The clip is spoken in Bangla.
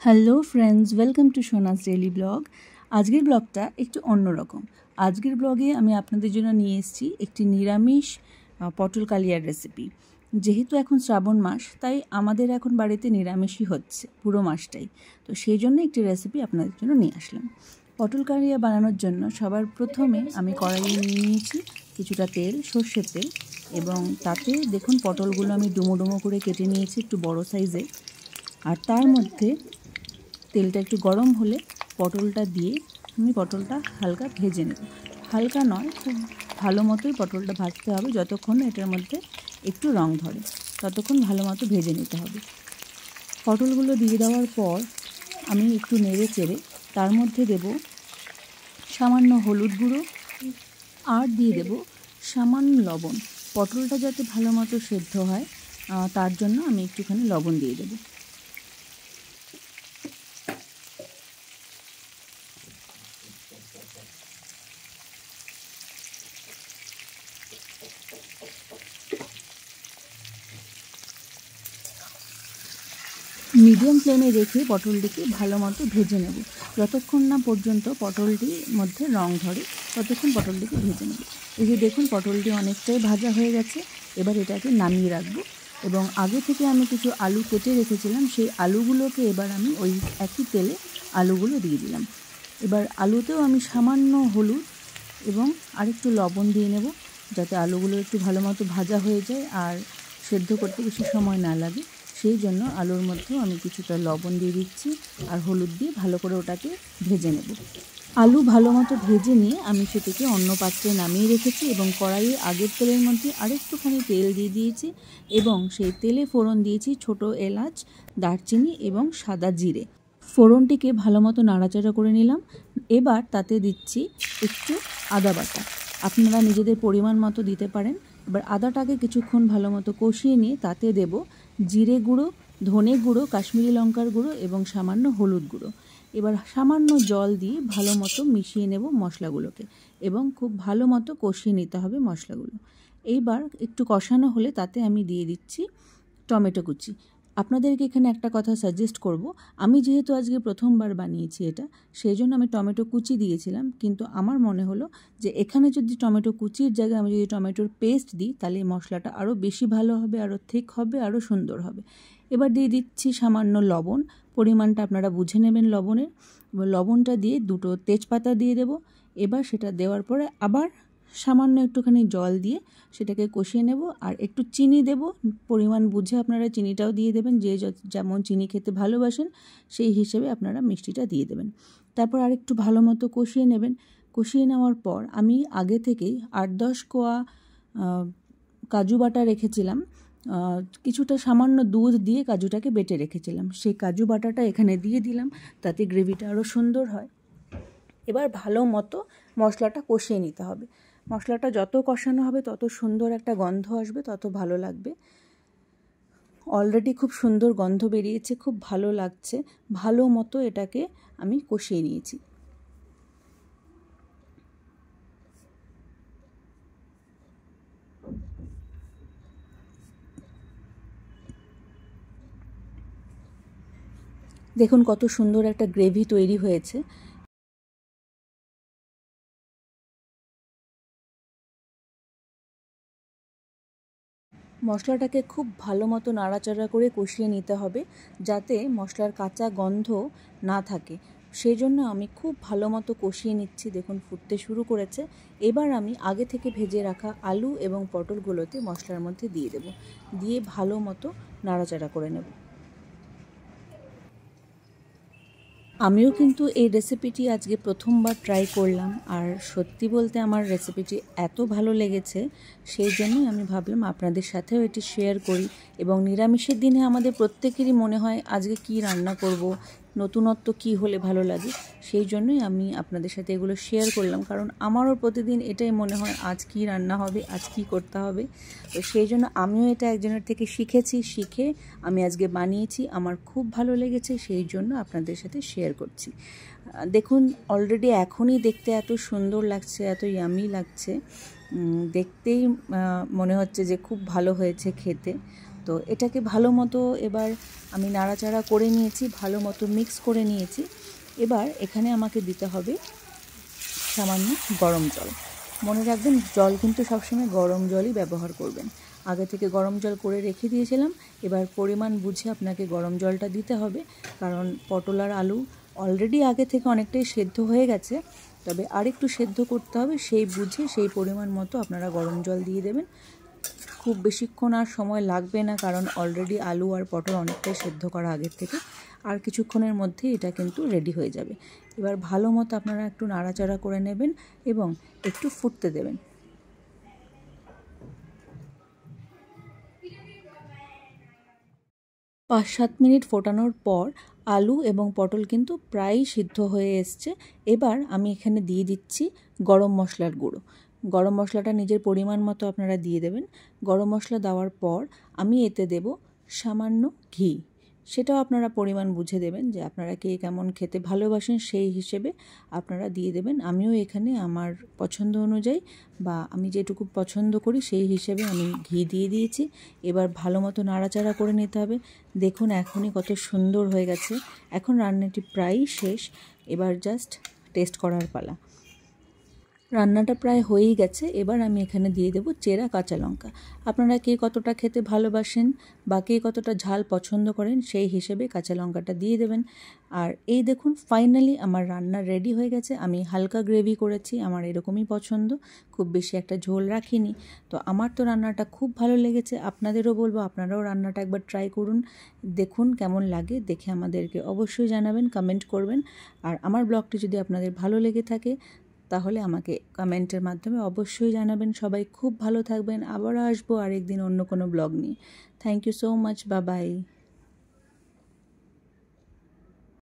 Hello friends, welcome to সোনাস daily blog. আজকের ব্লগটা একটু অন্যরকম। আজকের ব্লগে আমি আপনাদের জন্য নিয়ে এসেছি একটি নিরামিষ পটল কালিয়ার রেসিপি। যেহেতু এখন শ্রাবণ মাস, তাই আমাদের এখন বাড়িতে নিরামিষই হচ্ছে পুরো মাসটাই। তো সেই জন্য একটি রেসিপি আপনাদের জন্য নিয়ে আসলাম। পটল কালিয়া বানানোর জন্য সবার প্রথমে আমি কড়াইয়ে নিয়ে নিয়েছি কিছুটা তেল, সর্ষের তেল, এবং তাতে দেখুন পটলগুলো আমি ডুমো ডুমো করে কেটে নিয়েছি একটু বড় সাইজে। আর তার মধ্যে তেলটা একটু গরম হলে পটলটা দিয়ে আমি পটলটা হালকা ভেজে নেব। হালকা নয়, খুব ভালো মতোই পটলটা ভাজতে হবে। যতক্ষণ এটার মধ্যে একটু রং ধরে ততক্ষণ ভালো মতো ভেজে নিতে হবে। পটলগুলো দিয়ে দেওয়ার পর আমি একটু নেড়ে চেড়ে তার মধ্যে দেব সামান্য হলুদ গুঁড়ো আর দিয়ে দেব সামান্য লবণ। পটলটা যাতে ভালো মতো সেদ্ধ হয় তার জন্য আমি একটুখানি লবণ দিয়ে দেবো। মিডিয়াম ফ্লেমে রেখে পটলটিকে ভালো মতো ভেজে নেব। যতক্ষণ না পর্যন্ত পটলটির মধ্যে রং ধরে ততক্ষণ পটলটিকে ভেজে নেব। এই যে দেখুন পটলটি অনেকটাই ভাজা হয়ে গেছে। এবার এটাকে নামিয়ে রাখবো, এবং আগে থেকে আমি কিছু আলু কেটে রেখেছিলাম, সেই আলুগুলোকে এবার আমি ওই একই তেলে আলুগুলো দিয়ে দিলাম। এবার আলুতেও আমি সামান্য হলুদ এবং আরেকটু লবণ দিয়ে নেব, যাতে আলুগুলো একটু ভালো মতো ভাজা হয়ে যায় আর সেদ্ধ করতে বেশি সময় না লাগে। সেই জন্য আলুর মধ্যেও আমি কিছুটা লবণ দিয়ে দিচ্ছি আর হলুদ দিয়ে ভালো করে ওটাকে ভেজে নেব। আলু ভালো মতো ভেজে নিয়ে আমি সেটাকে অন্য পাত্রে নামিয়ে রেখেছি, এবং কড়াইয়ে আগের তেলের মধ্যে আরেকটুখানি তেল দিয়ে দিয়েছি, এবং সেই তেলে ফোড়ন দিয়েছি ছোট এলাচ, দারচিনি এবং সাদা জিরে। ফোড়নটিকে ভালো মতো নাড়াচাড়া করে নিলাম। এবার তাতে দিচ্ছি একটু আদা বাটা, আপনারা নিজেদের পরিমাণ মতো দিতে পারেন। এবার আদাটাকে কিছুক্ষণ ভালো মতো কষিয়ে নিয়ে তাতে দেব জিরে গুঁড়ো, ধনে গুঁড়ো, কাশ্মীরি লঙ্কার গুঁড়ো এবং সামান্য হলুদ গুঁড়ো। এবার সামান্য জল দিয়ে ভালো মতো মিশিয়ে নেব মশলাগুলোকে, এবং খুব ভালো মতো কষিয়ে নিতে হবে মশলাগুলো। এইবার একটু কষানো হলে তাতে আমি দিয়ে দিচ্ছি টমেটো কুচি। আপনাদেরকে এখানে একটা কথা সাজেস্ট করব, আমি যেহেতু আজকে প্রথমবার বানিয়েছি এটা, সেই জন্য আমি টমেটো কুচি দিয়েছিলাম, কিন্তু আমার মনে হলো যে এখানে যদি টমেটো কুচির জায়গায় আমি যদি টমেটোর পেস্ট দিই তাহলে মশলাটা আরও বেশি ভালো হবে, আরও ঠিক হবে, আরও সুন্দর হবে। এবার দিয়ে দিচ্ছি সামান্য লবণ, পরিমাণটা আপনারা বুঝে নেবেন লবণের। লবণটা দিয়ে দুটো তেজপাতা দিয়ে দেব। এবার সেটা দেওয়ার পরে আবার সামান্য একটুখানি জল দিয়ে সেটাকে কষিয়ে নেব, আর একটু চিনি দেব, পরিমাণ বুঝে আপনারা চিনিটাও দিয়ে দেবেন। যে যেমন চিনি খেতে ভালোবাসেন সেই হিসেবে আপনারা মিষ্টিটা দিয়ে দেবেন। তারপর আর একটু ভালো মতো কষিয়ে নেবেন। কষিয়ে নেওয়ার পর আমি আগে থেকেই 8-10 কোয়া কাজু বাটা রেখেছিলাম, কিছুটা সামান্য দুধ দিয়ে কাজুটাকে বেটে রেখেছিলাম, সেই কাজু বাটাটা এখানে দিয়ে দিলাম, তাতে গ্রেভিটা আরও সুন্দর হয়। এবার ভালো মতো মশলাটা কষিয়ে নিতে হবে। মশলাটা যত কষানো হবে তত সুন্দর একটা গন্ধ আসবে, তত ভালো লাগবে। অলরেডি খুব সুন্দর গন্ধ বেরিয়েছে, খুব ভালো লাগছে। ভালো মতো এটাকে আমি কষিয়ে নিয়েছি। দেখুন কত সুন্দর একটা গ্রেভি তৈরি হয়েছে। মশলাটাকে খুব ভালো মতো নাড়াচাড়া করে কষিয়ে নিতে হবে, যাতে মশলার কাঁচা গন্ধ না থাকে। সেই জন্য আমি খুব ভালো মতো কষিয়ে নিচ্ছি। দেখুন ফুটতে শুরু করেছে। এবার আমি আগে থেকে ভেজে রাখা আলু এবং পটলগুলোতে মশলার মধ্যে দিয়ে দেব, দিয়ে ভালো মতো নাড়াচাড়া করে নেব। আমিও কিন্তু এই রেসিপিটি আজকে প্রথমবার ট্রাই করলাম, আর সত্যি বলতে আমার রেসিপিটি এত ভালো লেগেছে, সেই জন্যই আমি ভাবলাম আপনাদের সাথেও এটি শেয়ার করি। এবং নিরামিষের দিনে আমাদের প্রত্যেকেরই মনে হয় আজকে কি রান্না করব, নতুনত্ব কি হলে ভালো লাগে, সেই জন্যই আমি আপনাদের সাথে এগুলো শেয়ার করলাম। কারণ আমারও প্রতিদিন এটাই মনে হয় আজ কি রান্না হবে, আজ কি করতে হবে। তো সেই জন্য আমিও এটা একজনের থেকে শিখেছি, শিখে আমি আজকে বানিয়েছি, আমার খুব ভালো লেগেছে, সেই জন্য আপনাদের সাথে শেয়ার করছি। দেখুন অলরেডি এখনই দেখতে এত সুন্দর লাগছে, এত ইয়ামি লাগছে, দেখতেই মনে হচ্ছে যে খুব ভালো হয়েছে খেতে। তো এটাকে ভালো মতো এবার আমি নাড়াচাড়া করে নিয়েছি, ভালো মতো মিক্স করে নিয়েছি। এবার এখানে আমাকে দিতে হবে সামান্য গরম জল। মনে রাখবেন জল কিন্তু সবসময় গরম জলই ব্যবহার করবেন। আগে থেকে গরম জল করে রেখে দিয়েছিলাম, এবার পরিমাণ বুঝে আপনাকে গরম জলটা দিতে হবে, কারণ পটল আর আলু অলরেডি আগে থেকে অনেকটাই সেদ্ধ হয়ে গেছে, তবে আরেকটু সেদ্ধ করতে হবে, সেই বুঝে সেই পরিমাণ মতো আপনারা গরম জল দিয়ে দেবেন। খুব বেশিক্ষণ আর সময় লাগবে না, কারণ অলরেডি আলু আর পটল অনেকটাই সেদ্ধ করা আগের থেকে। আর কিছুক্ষণের মধ্যেই এটা কিন্তু রেডি হয়ে যাবে। এবার ভালো মতো আপনারা একটু নাড়াচাড়া করে নেবেন এবং একটু ফুটতে দেবেন। পাঁচ সাত মিনিট ফোটানোর পর আলু এবং পটল কিন্তু প্রায় সিদ্ধ হয়ে এসছে। এবার আমি এখানে দিয়ে দিচ্ছি গরম মশলার গুঁড়ো। গরম মশলাটা নিজের পরিমাণ মতো আপনারা দিয়ে দেবেন। গরম মশলা দেওয়ার পর আমি এতে দেব সামান্য ঘি। সেটাও আপনারা পরিমাণ বুঝে দেবেন, যে আপনারা কে কেমন খেতে ভালোবাসেন সেই হিসেবে আপনারা দিয়ে দেবেন। আমিও এখানে আমার পছন্দ অনুযায়ী বা আমি যেটুকু পছন্দ করি সেই হিসেবে আমি ঘি দিয়ে দিয়েছি। এবার ভালো মতো নাড়াচাড়া করে নিতে হবে। দেখুন এখনই কত সুন্দর হয়ে গেছে। এখন রান্নাটি প্রায় শেষ, এবার জাস্ট টেস্ট করার পালা। রান্নাটা প্রায় হয়েই গেছে। এবার আমি এখানে দিয়ে দেব চেরা কাঁচা লঙ্কা। আপনারা কে কতটা খেতে ভালোবাসেন বা কে কতটা ঝাল পছন্দ করেন সেই হিসেবে কাঁচা লঙ্কাটা দিয়ে দেবেন। আর এই দেখুন ফাইনালি আমার রান্না রেডি হয়ে গেছে। আমি হালকা গ্রেভি করেছি, আমার এরকমই পছন্দ, খুব বেশি একটা ঝোল রাখিনি। তো আমার তো রান্নাটা খুব ভালো লেগেছে, আপনাদেরও বলবো আপনারাও রান্নাটা একবার ট্রাই করুন, দেখুন কেমন লাগে, দেখে আমাদেরকে অবশ্যই জানাবেন, কমেন্ট করবেন। আর আমার ব্লগটি যদি আপনাদের ভালো লেগে থাকে তাহলে আমাকে কমেন্টের মাধ্যমে অবশ্যই জানাবেন। সবাই খুব ভালো থাকবেন। আবারও আসবো আরেকদিন অন্য কোনো ব্লগ নিয়ে। Thank you so much, bye by.